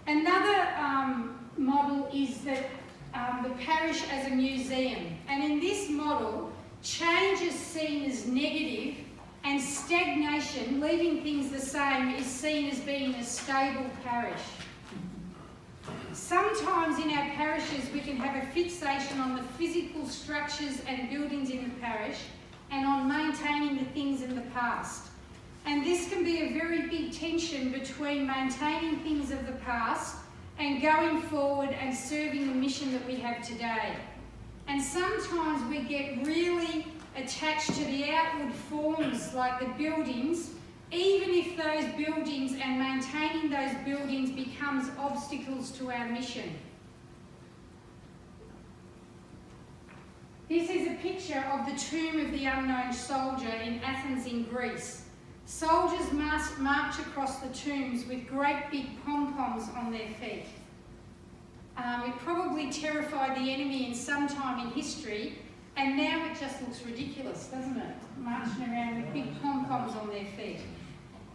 Another model is that the parish as a museum. And in this model, change is seen as negative and stagnation, leaving things the same, is seen as being a stable parish. Sometimes in our parishes we can have a fixation on the physical structures and buildings in the parish and on maintaining the things in the past. And this can be a very big tension between maintaining things of the past and going forward and serving the mission that we have today. And sometimes we get really attached to the outward forms like the buildings, even if those buildings and maintaining those buildings becomes obstacles to our mission. This is a picture of the tomb of the unknown soldier in Athens in Greece. Soldiers march across the tombs with great big pom-poms on their feet. It probably terrified the enemy in some time in history, and now it just looks ridiculous, doesn't it? Marching around with big pom-poms on their feet.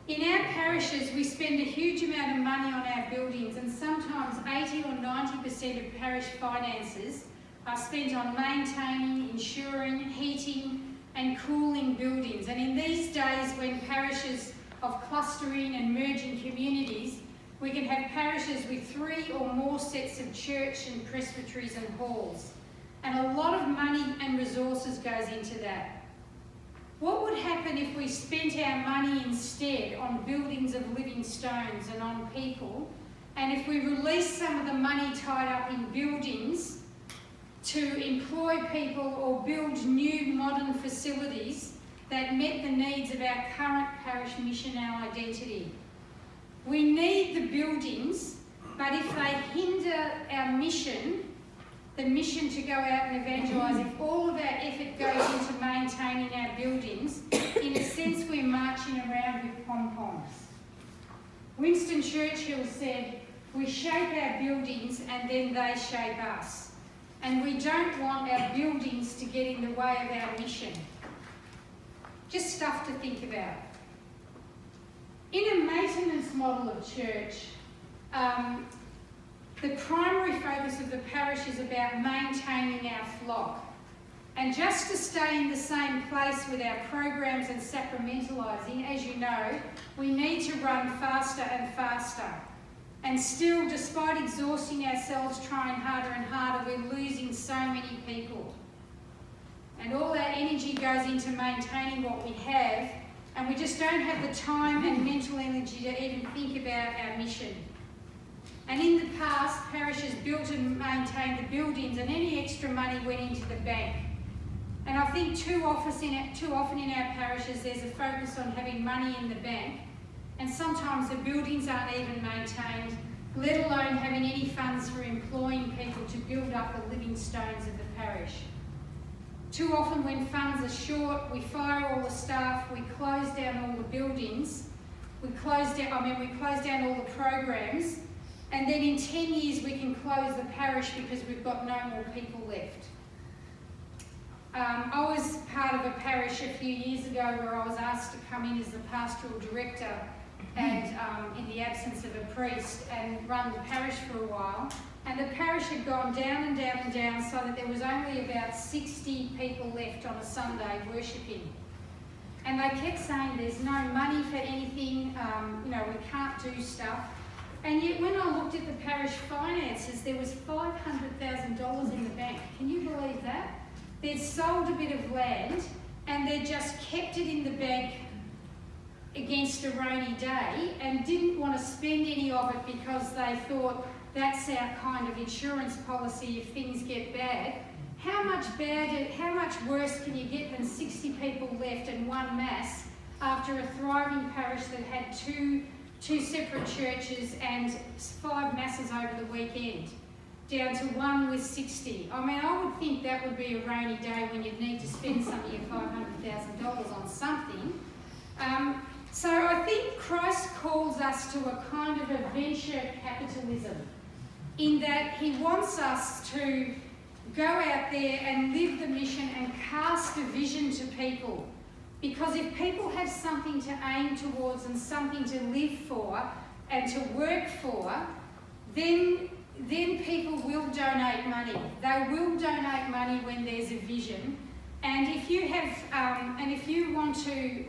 In our parishes, we spend a huge amount of money on our buildings, and sometimes 80 or 90% of parish finances are spent on maintaining, insuring, heating and cooling buildings. And in these days when parishes of clustering and merging communities, we can have parishes with 3 or more sets of church and presbyteries and halls. And a lot of money and resources goes into that. What would happen if we spent our money instead on buildings of living stones and on people, and if we released some of the money tied up in buildings to employ people or build new modern facilities that met the needs of our current parish mission, our identity? We need the buildings, but if they hinder our mission, the mission to go out and evangelise, if all of our effort goes into maintaining our buildings, in a sense we're marching around with pom-poms. Winston Churchill said, "We shape our buildings and then they shape us." And we don't want our buildings to get in the way of our mission. Just stuff to think about. In a maintenance model of church, the primary focus of the parish is about maintaining our flock. And just to stay in the same place with our programs and sacramentalising, as you know, we need to run faster and faster. And still, despite exhausting ourselves trying harder and harder, we're losing so many people. And all our energy goes into maintaining what we have, and we just don't have the time and mental energy to even think about our mission. And in the past, parishes built and maintained the buildings, and any extra money went into the bank. And I think too often in our parishes there's a focus on having money in the bank, and sometimes the buildings aren't even maintained, let alone having any funds for employing people to build up the living stones of the parish. Too often when funds are short, we fire all the staff, we close down all the buildings, we close down all the programs, and then in 10 years we can close the parish because we've got no more people left. I was part of a parish a few years ago where I was asked to come in as the pastoral director and in the absence of a priest, and run the parish for a while. And the parish had gone down and down and down so that there was only about 60 people left on a Sunday worshipping. And they kept saying there's no money for anything, we can't do stuff. And yet when I looked at the parish finances, there was $500,000 in the bank. Can you believe that? They'd sold a bit of land and they'd just kept it in the bank against a rainy day and didn't want to spend any of it because they thought that's our kind of insurance policy if things get bad. How much worse can you get than 60 people left and one mass after a thriving parish that had two separate churches and 5 masses over the weekend, down to one with 60. I mean, I would think that would be a rainy day when you'd need to spend some of your $500,000 on something. So I think Christ calls us to a kind of a venture capitalism, in that he wants us to go out there and live the mission and cast a vision to people. Because if people have something to aim towards and something to live for and to work for, then people will donate money. They will donate money when there's a vision. And if you have, and if you want to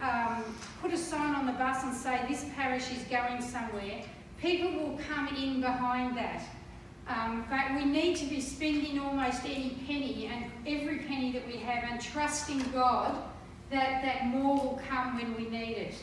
put a sign on the bus and say this parish is going somewhere, people will come in behind that. But we need to be spending almost any penny and every penny that we have and trusting God that more will come when we need it.